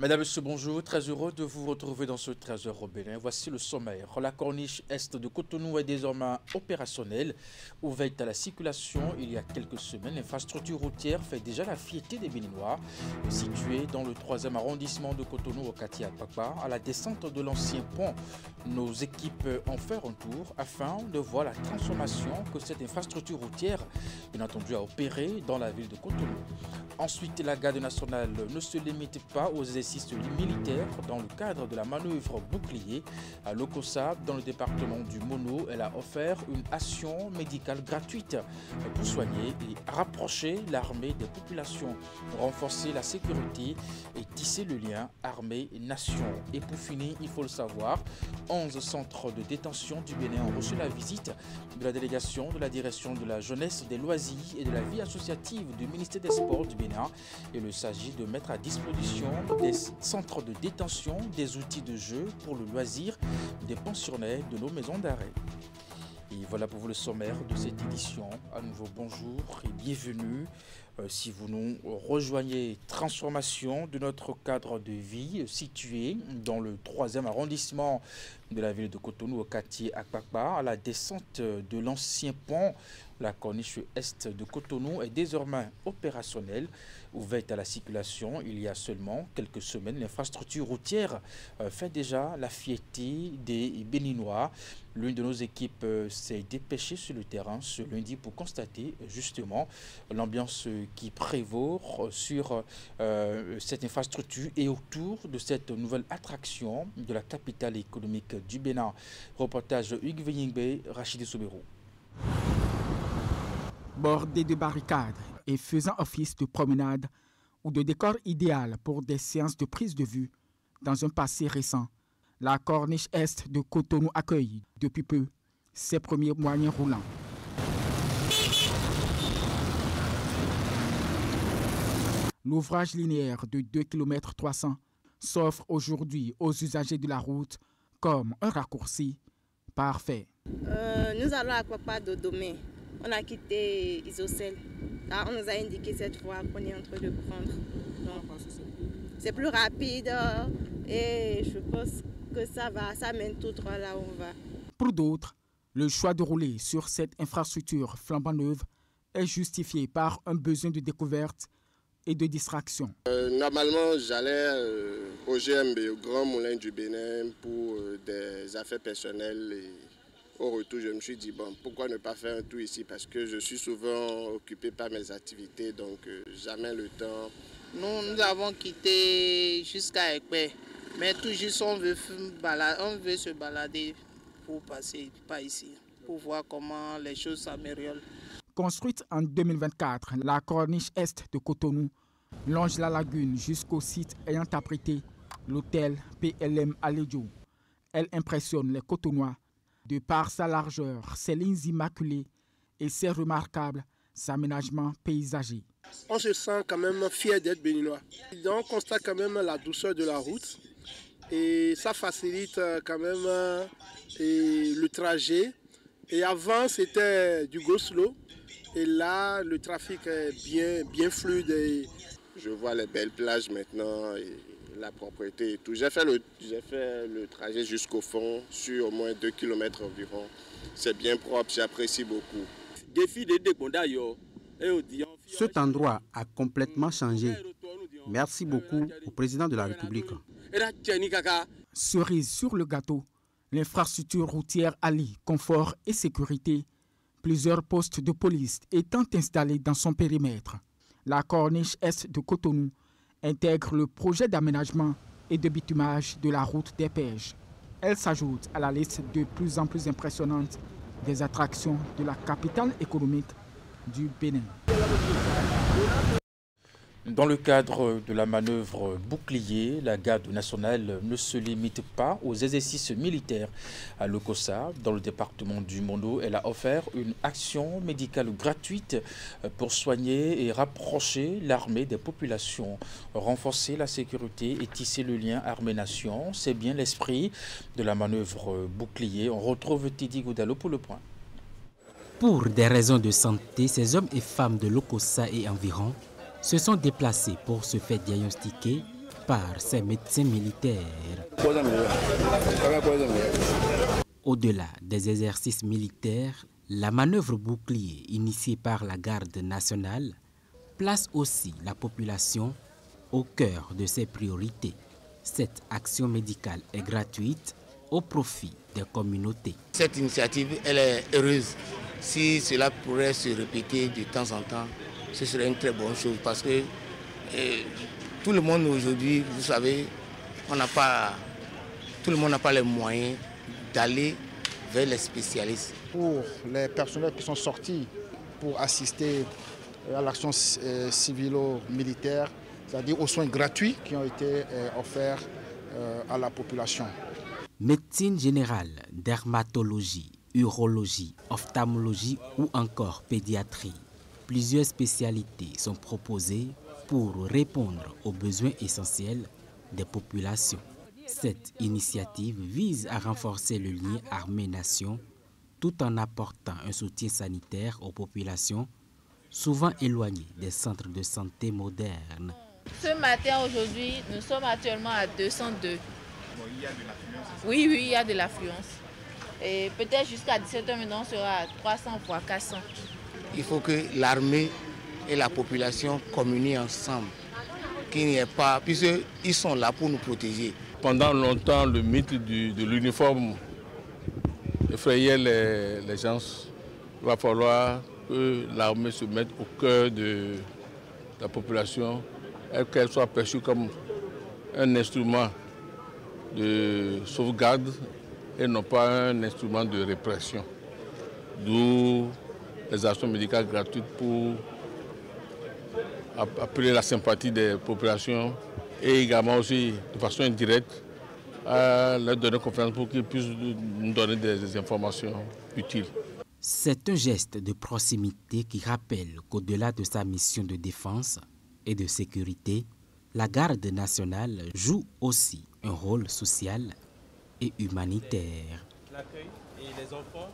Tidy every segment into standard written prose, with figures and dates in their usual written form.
Mesdames, Messieurs, bonjour. Très heureux de vous retrouver dans ce 13h au Bénin. Voici le sommaire. La corniche est de Cotonou est désormais opérationnelle. Ouverte à la circulation il y a quelques semaines, l'infrastructure routière fait déjà la fierté des Béninois. Située dans le 3e arrondissement de Cotonou au quartier Akpakpa, à la descente de l'ancien pont, nos équipes ont fait un tour afin de voir la transformation que cette infrastructure routière, bien entendu, a opérée dans la ville de Cotonou. Ensuite, la garde nationale ne se limite pas aux exercices militaires dans le cadre de la manœuvre bouclier à Lokossa, dans le département du Mono. Elle a offert une action médicale gratuite pour soigner et rapprocher l'armée des populations, renforcer la sécurité et tisser le lien armée-nation. Et pour finir, il faut le savoir, 11 centres de détention du Bénin ont reçu la visite de la délégation de la direction de la jeunesse, des loisirs et de la vie associative du ministère des Sports du Bénin. Il s'agit de mettre à disposition des centres de détention des outils de jeu pour le loisir des pensionnaires de nos maisons d'arrêt. Et voilà pour vous le sommaire de cette édition. À nouveau, bonjour et bienvenue. Si vous nous rejoignez, transformation de notre cadre de vie situé dans le 3e arrondissement de la ville de Cotonou au quartier Akpakpa, à la descente de l'ancien pont. La corniche est de Cotonou est désormais opérationnelle, ouverte à la circulation il y a seulement quelques semaines. L'infrastructure routière fait déjà la fierté des Béninois. L'une de nos équipes s'est dépêchée sur le terrain ce lundi pour constater justement l'ambiance qui prévaut sur cette infrastructure et autour de cette nouvelle attraction de la capitale économique du Bénin. Reportage Hugues Venyingbe, Rachidi Soubero. Bordé de barricades et faisant office de promenade ou de décor idéal pour des séances de prise de vue dans un passé récent, la corniche est de Cotonou accueille depuis peu ses premiers moyens roulants. L'ouvrage linéaire de 2 km 300 s'offre aujourd'hui aux usagers de la route comme un raccourci parfait. Nous allons à Akpakpa Dodomé. On a quitté Isocel. On nous a indiqué cette fois qu'on est en train de prendre. C'est plus rapide et je pense que ça mène tout droit là où on va. Pour d'autres, le choix de rouler sur cette infrastructure flambant neuve est justifié par un besoin de découverte et de distraction. Normalement, j'allais au GMB, au Grand Moulin du Bénin, pour des affaires personnelles. Et au retour, je me suis dit, bon, pourquoi ne pas faire un tour ici? Parce que je suis souvent occupé par mes activités, donc jamais le temps. Nous avons quitté jusqu'à Ekpe, mais tout juste on veut se balader pour passer par ici, pour voir comment les choses s'améliorent. Construite en 2024, la corniche est de Cotonou longe la lagune jusqu'au site ayant abrité l'hôtel PLM Alédio. Elle impressionne les Cotonois de par sa largeur, ses lignes immaculées et ses remarquables aménagements paysagers. On se sent quand même fier d'être béninois. On constate quand même la douceur de la route et ça facilite quand même le trajet. Et avant, c'était du go slow. Et là, le trafic est bien fluide. Je vois les belles plages maintenant et la propreté et tout. J'ai fait le trajet jusqu'au fond sur au moins 2 km environ. C'est bien propre, j'apprécie beaucoup. Cet endroit a complètement changé. Merci beaucoup au président de la République. Cerise sur le gâteau, l'infrastructure routière allie confort et sécurité. Plusieurs postes de police étant installés dans son périmètre. La corniche est de Cotonou intègre le projet d'aménagement et de bitumage de la route des Pêches. Elle s'ajoute à la liste de plus en plus impressionnante des attractions de la capitale économique du Bénin. Dans le cadre de la manœuvre bouclier, la garde nationale ne se limite pas aux exercices militaires. À Lokossa, dans le département du Mono, elle a offert une action médicale gratuite pour soigner et rapprocher l'armée des populations, renforcer la sécurité et tisser le lien armée-nation. C'est bien l'esprit de la manœuvre bouclier. On retrouve Teddy Goudalo pour le point. Pour des raisons de santé, ces hommes et femmes de Lokossa et environ se sont déplacés pour se faire diagnostiquer par ces médecins militaires. Au-delà des exercices militaires, la manœuvre bouclier initiée par la garde nationale place aussi la population au cœur de ses priorités. Cette action médicale est gratuite au profit des communautés. Cette initiative, elle est heureuse. Si cela pourrait se répéter de temps en temps, ce serait une très bonne chose parce que tout le monde aujourd'hui, vous savez, tout le monde n'a pas les moyens d'aller vers les spécialistes. Pour les personnels qui sont sortis pour assister à l'action civilo-militaire, c'est-à-dire aux soins gratuits qui ont été offerts à la population. Médecine générale, dermatologie, urologie, ophtalmologie ou encore pédiatrie. Plusieurs spécialités sont proposées pour répondre aux besoins essentiels des populations. Cette initiative vise à renforcer le lien armée-nation tout en apportant un soutien sanitaire aux populations souvent éloignées des centres de santé modernes. Ce matin, aujourd'hui, nous sommes actuellement à 202. Il y a de l'affluence? Oui, il y a de l'affluence. Et peut-être jusqu'à 17h maintenant, on sera à 300 voire 400. Il faut que l'armée et la population communient ensemble, qu'il n'y ait pas, puisqu'ils sont là pour nous protéger. Pendant longtemps, le mythe de l'uniforme effrayait les gens. Il va falloir que l'armée se mette au cœur de la population et qu'elle soit perçue comme un instrument de sauvegarde et non pas un instrument de répression. D'où les actions médicales gratuites pour appeler la sympathie des populations et également aussi de façon indirecte à leur donner confiance pour qu'ils puissent nous donner des informations utiles. C'est un geste de proximité qui rappelle qu'au-delà de sa mission de défense et de sécurité, la garde nationale joue aussi un rôle social et humanitaire. L'accueil et les enfants.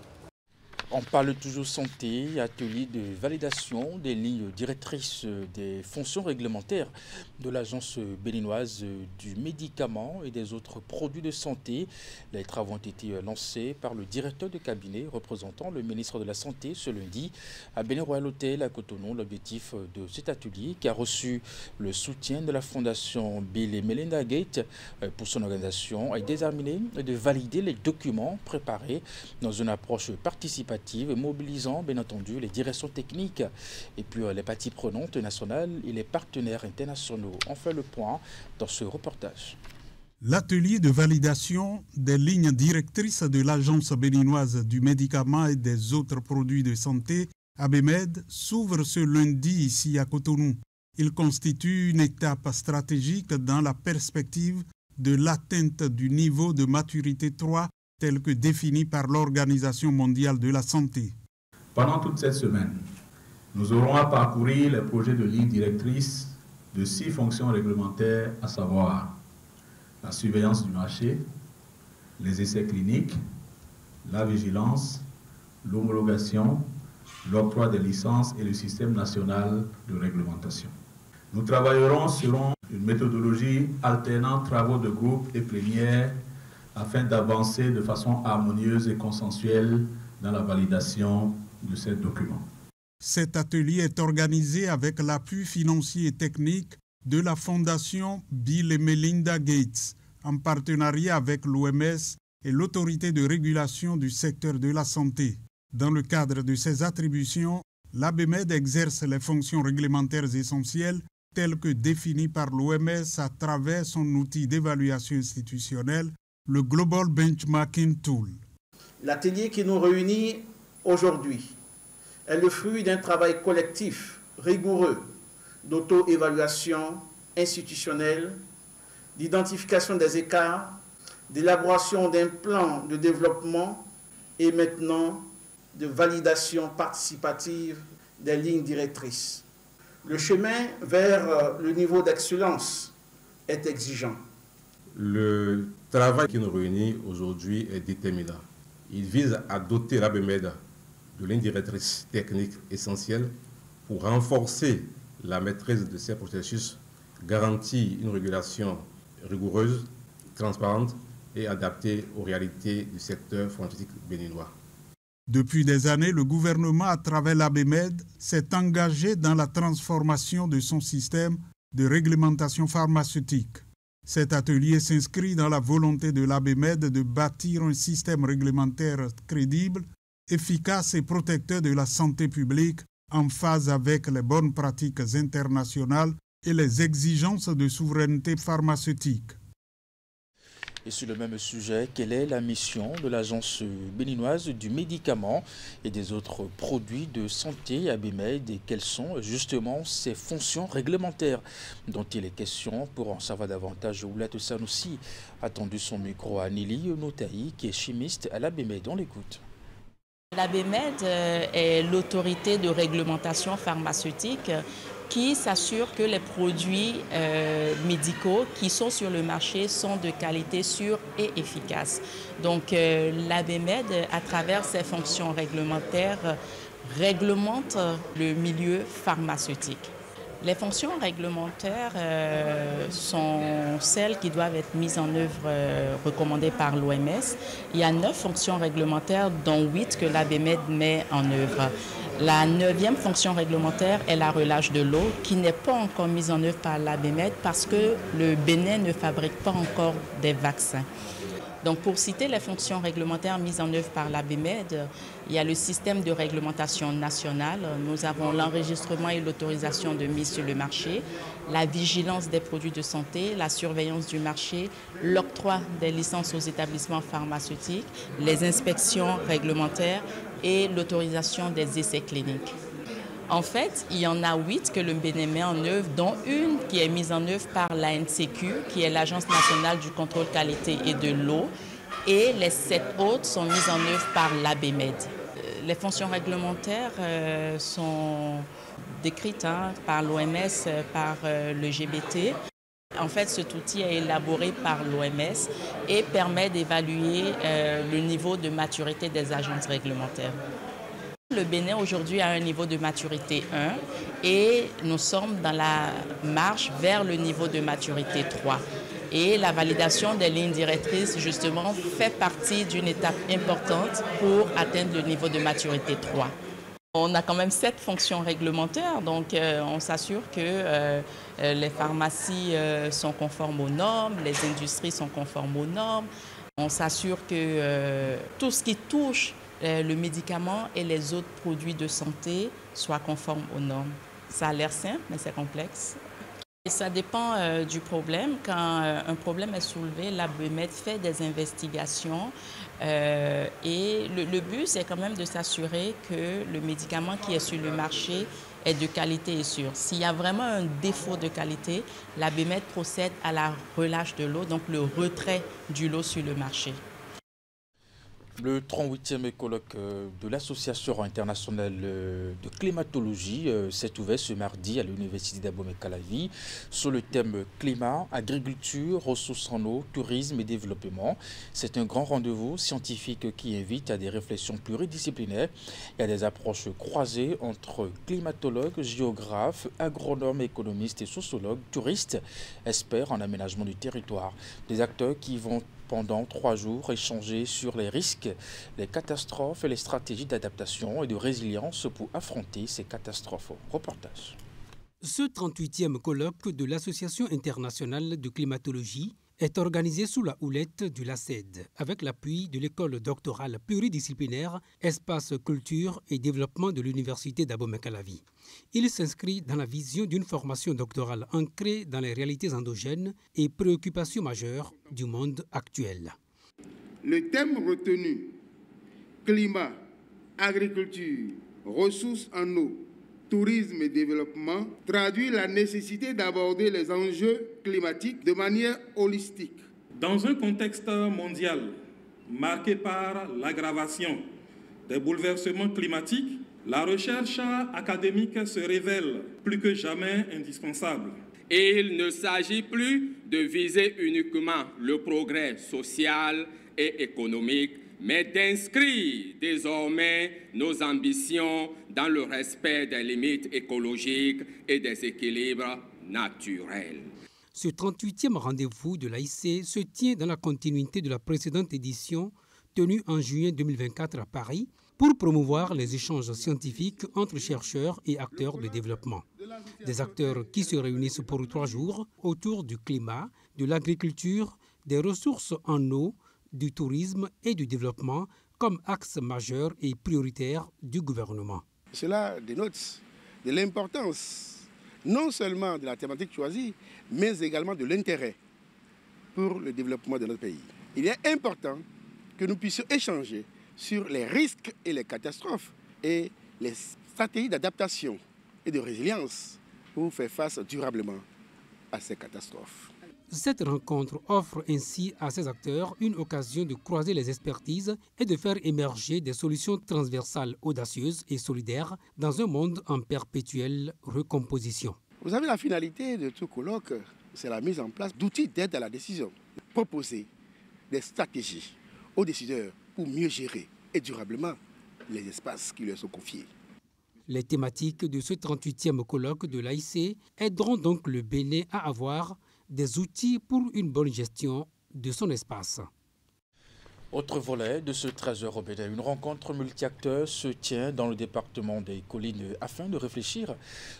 On parle toujours santé, atelier de validation des lignes directrices des fonctions réglementaires de l'Agence béninoise du médicament et des autres produits de santé. Les travaux ont été lancés par le directeur de cabinet représentant le ministre de la Santé ce lundi à Bénin Royal Hotel à Cotonou. L'objectif de cet atelier, qui a reçu le soutien de la fondation Bill et Melinda Gates pour son organisation, est déterminé de valider les documents préparés dans une approche participative et mobilisant bien entendu les directions techniques et puis les parties prenantes nationales et les partenaires internationaux. On fait le point dans ce reportage. L'atelier de validation des lignes directrices de l'Agence béninoise du médicament et des autres produits de santé, ABMED, s'ouvre ce lundi ici à Cotonou. Il constitue une étape stratégique dans la perspective de l'atteinte du niveau de maturité 3 tel que défini par l'Organisation mondiale de la santé. Pendant toute cette semaine, nous aurons à parcourir les projets de ligne directrice de 6 fonctions réglementaires, à savoir la surveillance du marché, les essais cliniques, la vigilance, l'homologation, l'octroi des licences et le système national de réglementation. Nous travaillerons sur une méthodologie alternant travaux de groupe et plénière afin d'avancer de façon harmonieuse et consensuelle dans la validation de ces documents. Cet atelier est organisé avec l'appui financier et technique de la Fondation Bill et Melinda Gates, en partenariat avec l'OMS et l'Autorité de régulation du secteur de la santé. Dans le cadre de ces attributions, l'ABMED exerce les fonctions réglementaires essentielles telles que définies par l'OMS à travers son outil d'évaluation institutionnelle, le Global Benchmarking Tool. L'atelier qui nous réunit aujourd'hui est le fruit d'un travail collectif, rigoureux, d'auto-évaluation institutionnelle, d'identification des écarts, d'élaboration d'un plan de développement et maintenant de validation participative des lignes directrices. Le chemin vers le niveau d'excellence est exigeant. Le travail qui nous réunit aujourd'hui est déterminant. Il vise à doter l'ABMED de lignes directrices techniques essentielles pour renforcer la maîtrise de ces processus garantit une régulation rigoureuse, transparente et adaptée aux réalités du secteur pharmaceutique béninois. Depuis des années, le gouvernement, à travers l'ABMED, s'est engagé dans la transformation de son système de réglementation pharmaceutique. Cet atelier s'inscrit dans la volonté de l'ABMED de bâtir un système réglementaire crédible, efficace et protecteur de la santé publique en phase avec les bonnes pratiques internationales et les exigences de souveraineté pharmaceutique. Et sur le même sujet, quelle est la mission de l'Agence béninoise du médicament et des autres produits de santé ABMED et quelles sont justement ses fonctions réglementaires dont il est question? Pour en savoir davantage, Oulette Sanoussi a tendu son micro à Nili Notaï qui est chimiste à l'ABMED. On l'écoute. L'ABMED est l'autorité de réglementation pharmaceutique qui s'assure que les produits médicaux qui sont sur le marché sont de qualité sûre et efficace. Donc l'ABMED, à travers ses fonctions réglementaires, réglemente le milieu pharmaceutique. Les fonctions réglementaires sont celles qui doivent être mises en œuvre recommandées par l'OMS. Il y a 9 fonctions réglementaires, dont 8 que l'ABMED met en œuvre. La 9e fonction réglementaire est la relâche de l'eau, qui n'est pas encore mise en œuvre par l'ABMED parce que le Bénin ne fabrique pas encore des vaccins. Donc pour citer les fonctions réglementaires mises en œuvre par l'ABMED, il y a le système de réglementation nationale. Nous avons l'enregistrement et l'autorisation de mise sur le marché, la vigilance des produits de santé, la surveillance du marché, l'octroi des licences aux établissements pharmaceutiques, les inspections réglementaires et l'autorisation des essais cliniques. En fait, il y en a 8 que le Bénin met en œuvre, dont une qui est mise en œuvre par l'ANCQ, qui est l'Agence nationale du contrôle qualité et de l'eau, et les 7 autres sont mises en œuvre par l'ABMED. Les fonctions réglementaires sont décrites par l'OMS, par le GBT. En fait, cet outil est élaboré par l'OMS et permet d'évaluer le niveau de maturité des agences réglementaires. Le Bénin aujourd'hui a un niveau de maturité 1 et nous sommes dans la marche vers le niveau de maturité 3. Et la validation des lignes directrices, justement, fait partie d'une étape importante pour atteindre le niveau de maturité 3. On a quand même 7 fonctions réglementaires, donc on s'assure que les pharmacies sont conformes aux normes, les industries sont conformes aux normes. On s'assure que tout ce qui touche le médicament et les autres produits de santé soient conformes aux normes. Ça a l'air simple, mais c'est complexe. Et ça dépend du problème. Quand un problème est soulevé, l'ABMED fait des investigations et le but, c'est quand même de s'assurer que le médicament qui est sur le marché est de qualité et sûr. S'il y a vraiment un défaut de qualité, l'ABMED procède à la relâche de l'eau, donc le retrait du lot sur le marché. Le 38e colloque de l'Association internationale de climatologie s'est ouvert ce mardi à l'Université d'Abomey-Calavi sur le thème climat, agriculture, ressources en eau, tourisme et développement. C'est un grand rendez-vous scientifique qui invite à des réflexions pluridisciplinaires et à des approches croisées entre climatologues, géographes, agronomes, économistes et sociologues, touristes, experts en aménagement du territoire. Des acteurs qui vont pendant 3 jours échanger sur les risques, les catastrophes et les stratégies d'adaptation et de résilience pour affronter ces catastrophes. Reportage. Ce 38e colloque de l'Association internationale de climatologie est organisé sous la houlette du LACED, avec l'appui de l'école doctorale pluridisciplinaire Espace Culture et Développement de l'Université d'Abomey-Calavi. Il s'inscrit dans la vision d'une formation doctorale ancrée dans les réalités endogènes et préoccupations majeures du monde actuel. Le thème retenu, climat, agriculture, ressources en eau, tourisme et développement, traduit la nécessité d'aborder les enjeux climatiques de manière holistique. Dans un contexte mondial marqué par l'aggravation des bouleversements climatiques, la recherche académique se révèle plus que jamais indispensable. Et il ne s'agit plus de viser uniquement le progrès social et économique, mais d'inscrire désormais nos ambitions dans le respect des limites écologiques et des équilibres naturelle. Ce 38e rendez-vous de l'AIC se tient dans la continuité de la précédente édition tenue en juillet 2024 à Paris pour promouvoir les échanges scientifiques entre chercheurs et acteurs de développement. Des acteurs qui se réunissent pour 3 jours autour du climat, de l'agriculture, des ressources en eau, du tourisme et du développement comme axe majeur et prioritaire du gouvernement. Cela dénote de l'importance non seulement de la thématique choisie, mais également de l'intérêt pour le développement de notre pays. Il est important que nous puissions échanger sur les risques et les catastrophes et les stratégies d'adaptation et de résilience pour faire face durablement à ces catastrophes. Cette rencontre offre ainsi à ces acteurs une occasion de croiser les expertises et de faire émerger des solutions transversales audacieuses et solidaires dans un monde en perpétuelle recomposition. Vous savez, la finalité de tout colloque, c'est la mise en place d'outils d'aide à la décision. Proposer des stratégies aux décideurs pour mieux gérer et durablement les espaces qui leur sont confiés. Les thématiques de ce 38e colloque de l'AIC aideront donc le Bénin à avoir des outils pour une bonne gestion de son espace. Autre volet de ce trésor au Bénin, une rencontre multi-acteurs se tient dans le département des Collines afin de réfléchir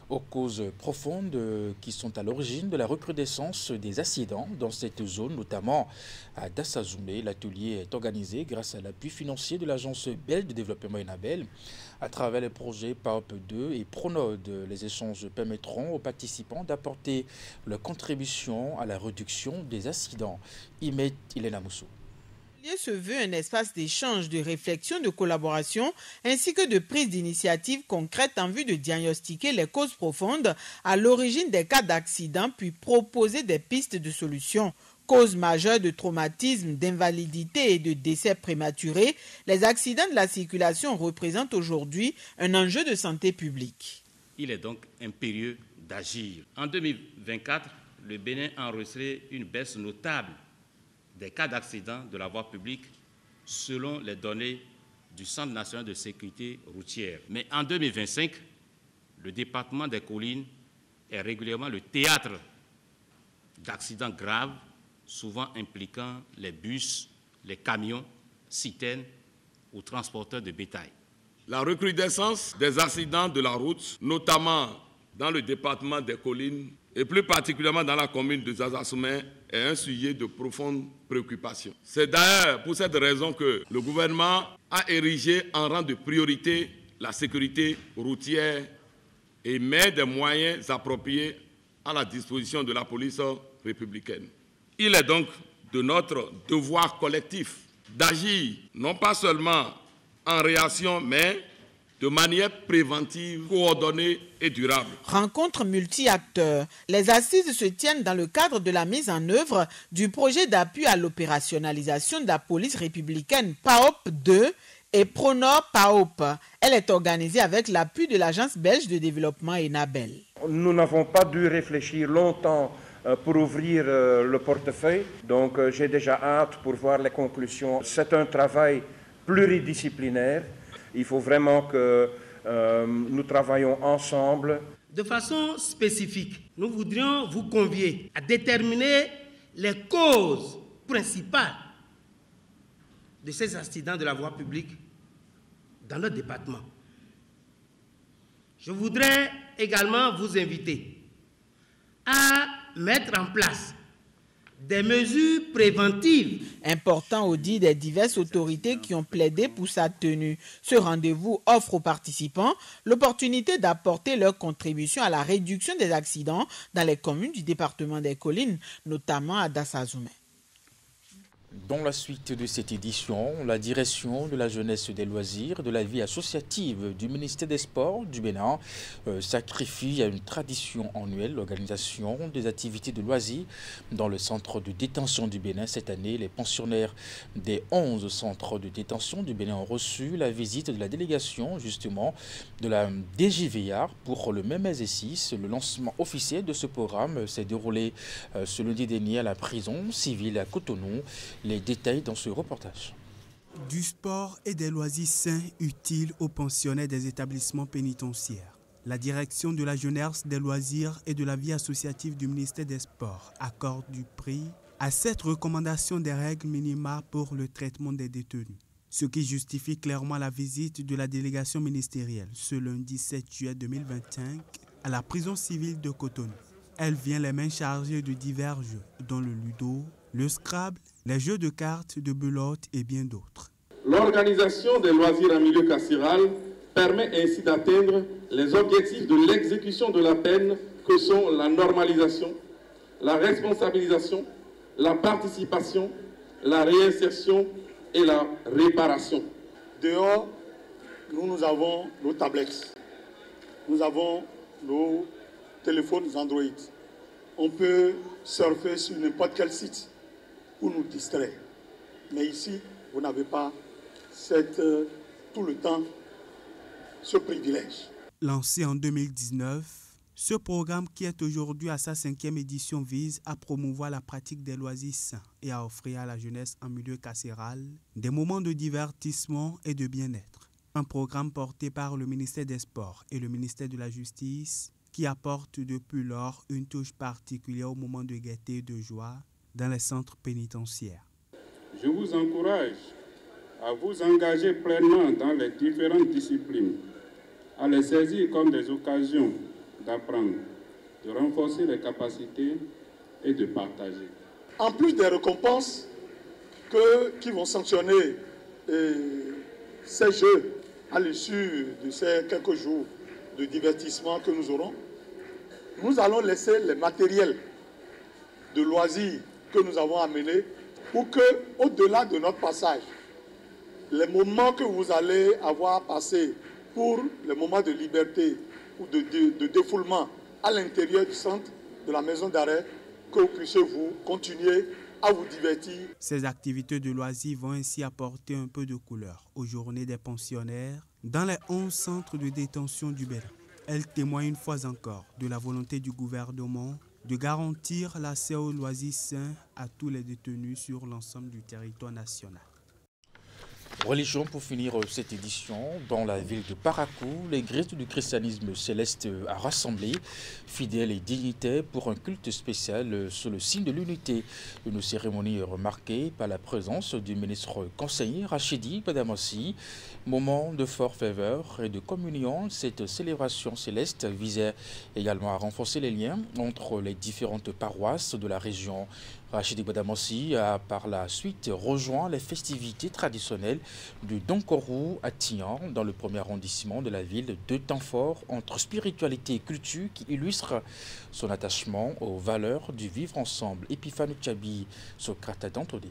aux causes profondes qui sont à l'origine de la recrudescence des accidents dans cette zone, notamment à Dassazoumé. L'atelier est organisé grâce à l'appui financier de l'Agence belge de développement ENABEL à travers les projets PAOP2 et PRONOD. Les échanges permettront aux participants d'apporter leur contribution à la réduction des accidents. Imet Ilena Moussou. Se veut un espace d'échange, de réflexion, de collaboration, ainsi que de prise d'initiative concrète en vue de diagnostiquer les causes profondes à l'origine des cas d'accident, puis proposer des pistes de solutions. Cause majeure de traumatisme, d'invalidité et de décès prématurés, les accidents de la circulation représentent aujourd'hui un enjeu de santé publique. Il est donc impérieux d'agir. En 2024, le Bénin a enregistré une baisse notable des cas d'accidents de la voie publique selon les données du Centre national de sécurité routière. Mais en 2025, le département des Collines est régulièrement le théâtre d'accidents graves, souvent impliquant les bus, les camions, citernes ou transporteurs de bétail. La recrudescence des accidents de la route, notamment dans le département des Collines et plus particulièrement dans la commune de Dassazoumé, est un sujet de profonde préoccupation. C'est d'ailleurs pour cette raison que le gouvernement a érigé en rang de priorité la sécurité routière et met des moyens appropriés à la disposition de la police républicaine. Il est donc de notre devoir collectif d'agir non pas seulement en réaction, mais de manière préventive, coordonnée et durable. Rencontre multi-acteurs. Les assises se tiennent dans le cadre de la mise en œuvre du projet d'appui à l'opérationnalisation de la police républicaine PAOP2 et PRONOD PAOP. Elle est organisée avec l'appui de l'Agence belge de développement ENABEL. Nous n'avons pas dû réfléchir longtemps pour ouvrir le portefeuille, donc j'ai déjà hâte pour voir les conclusions. C'est un travail pluridisciplinaire. Il faut vraiment que nous travaillons ensemble. De façon spécifique, nous voudrions vous convier à déterminer les causes principales de ces accidents de la voie publique dans notre département. Je voudrais également vous inviter à mettre en place des mesures préventives. Important au dit des diverses autorités qui ont plaidé pour sa tenue. Ce rendez-vous offre aux participants l'opportunité d'apporter leur contribution à la réduction des accidents dans les communes du département des Collines, notamment à Dassazoumé. Dans la suite de cette édition, la direction de la jeunesse et des loisirs, de la vie associative du ministère des Sports du Bénin sacrifie à une tradition annuelle l'organisation des activités de loisirs dans le centre de détention du Bénin. Cette année, les pensionnaires des 11 centres de détention du Bénin ont reçu la visite de la délégation justement de la DJVA pour le même exercice. Le lancement officiel de ce programme s'est déroulé ce lundi dernier à la prison civile à Cotonou. Les détails dans ce reportage. Du sport et des loisirs sains utiles aux pensionnaires des établissements pénitentiaires. La direction de la jeunesse, des loisirs et de la vie associative du ministère des Sports accorde du prix à cette recommandation des règles minimales pour le traitement des détenus, ce qui justifie clairement la visite de la délégation ministérielle ce lundi 7 juillet 2025 à la prison civile de Cotonou. Elle vient les mains chargées de divers jeux, dont le ludo, le scrabble, les jeux de cartes, de belote et bien d'autres. L'organisation des loisirs en milieu carcéral permet ainsi d'atteindre les objectifs de l'exécution de la peine que sont la normalisation, la responsabilisation, la participation, la réinsertion et la réparation. Dehors, nous avons nos tablettes, nous avons nos téléphones Android. On peut surfer sur n'importe quel site pour nous distraire. Mais ici, vous n'avez pas tout le temps ce privilège. Lancé en 2019, ce programme qui est aujourd'hui à sa 5e édition vise à promouvoir la pratique des loisirs sains et à offrir à la jeunesse en milieu carcéral des moments de divertissement et de bien-être. Un programme porté par le ministère des Sports et le ministère de la Justice qui apporte depuis lors une touche particulière au moment de gaieté et de joie dans les centres pénitentiaires. Je vous encourage à vous engager pleinement dans les différentes disciplines, à les saisir comme des occasions d'apprendre, de renforcer les capacités et de partager. En plus des récompenses qui vont sanctionner ces jeux à l'issue de ces quelques jours de divertissement que nous aurons, nous allons laisser les matériels de loisirs que nous avons amenés pour que, au-delà de notre passage, les moments que vous allez avoir passés pour les moments de liberté ou de défoulement à l'intérieur du centre de la maison d'arrêt, que vous puissiez vous continuer à vous divertir. Ces activités de loisirs vont ainsi apporter un peu de couleur aux journées des pensionnaires dans les 11 centres de détention du Bénin. Elles témoignent une fois encore de la volonté du gouvernement de garantir l'accès aux loisirs sains à tous les détenus sur l'ensemble du territoire national. Religion pour finir cette édition. Dans la ville de Parakou, l'église du christianisme céleste a rassemblé fidèles et dignitaires pour un culte spécial sous le signe de l'unité. Une cérémonie remarquée par la présence du ministre conseiller Rachidi Badamassi. Moment de forte ferveur et de communion, cette célébration céleste visait également à renforcer les liens entre les différentes paroisses de la région. Rachidi Badamassi a par la suite rejoint les festivités traditionnelles du Donkorou à Tian, dans le premier arrondissement de la ville. Deux temps forts entre spiritualité et culture qui illustrent son attachement aux valeurs du vivre ensemble. Epiphane Tchabi, Socrate Dantodé.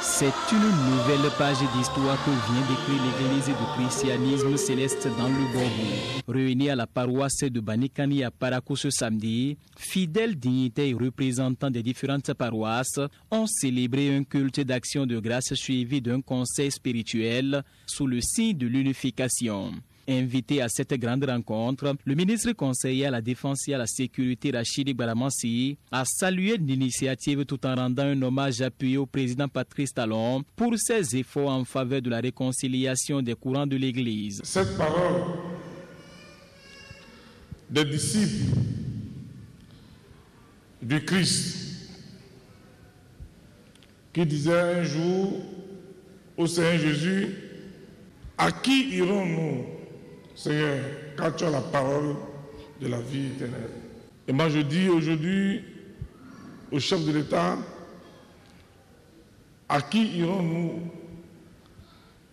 C'est une nouvelle page d'histoire que vient d'écrire l'église du christianisme céleste dans le Borgou. Réunis à la paroisse de Banikani à Parakou ce samedi, fidèles dignitaires et représentants des différentes paroisses ont célébré un culte d'action de grâce suivi d'un conseil spirituel sous le signe de l'unification. Invité à cette grande rencontre, le ministre conseiller à la Défense et à la Sécurité Rachidi Badamassi a salué l'initiative tout en rendant un hommage appuyé au président Patrice Talon pour ses efforts en faveur de la réconciliation des courants de l'Église. Cette parole des disciples du Christ qui disait un jour au Seigneur Jésus, à qui irons-nous, Seigneur, car tu as la parole de la vie éternelle. Et moi je dis aujourd'hui au chef de l'État, à qui irons-nous,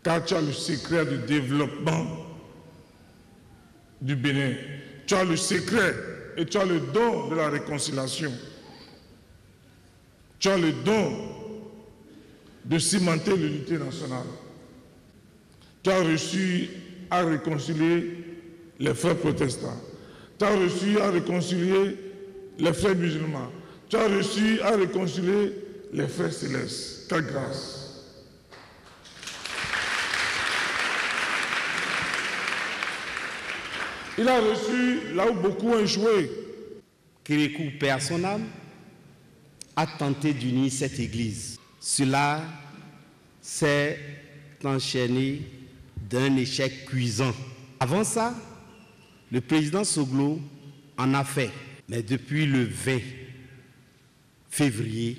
car tu as le secret du développement du Bénin. Tu as le secret et tu as le don de la réconciliation. Tu as le don de cimenter l'unité nationale. Tu as reçu à réconcilier les frères protestants. Tu as reçu à réconcilier les frères musulmans. Tu as reçu à réconcilier les frères célestes. Quelle grâce! Il a reçu là où beaucoup ont échoué. Kérékou, paix à son âme, a tenté d'unir cette église. Cela s'est enchaîné d'un échec cuisant. Avant ça, le président Soglo en a fait. Mais depuis le 20 février,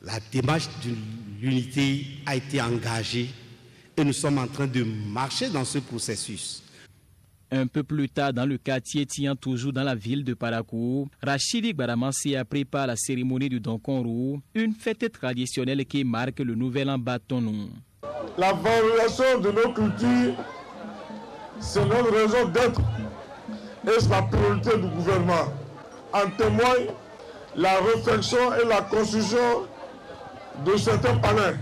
la démarche de l'unité a été engagée et nous sommes en train de marcher dans ce processus. Un peu plus tard, dans le quartier Tian, toujours dans la ville de Parakou, Rachidi Baramansia prépare la cérémonie du Donkonru, une fête traditionnelle qui marque le nouvel an Batonou. La valorisation de nos cultures, c'est notre raison d'être et c'est la priorité du gouvernement. En témoigne la réflexion et la construction de certains palais.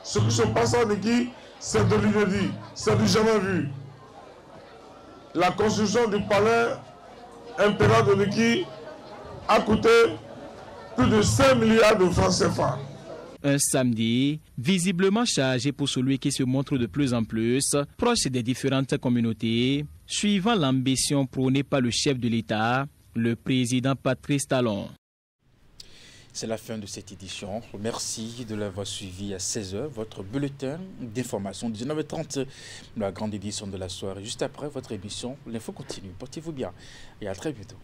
Ce qui se passe en Niki, c'est de l'inédit, c'est du jamais vu. La construction du palais impérial de Niki a coûté plus de 5 milliards de francs CFA. Un samedi, visiblement chargé pour celui qui se montre de plus en plus proche des différentes communautés, suivant l'ambition prônée par le chef de l'État, le président Patrice Talon. C'est la fin de cette édition. Merci de l'avoir suivi à 16h. Votre bulletin d'information, 19h30, la grande édition de la soirée. Juste après votre émission, l'info continue. Portez-vous bien et à très bientôt.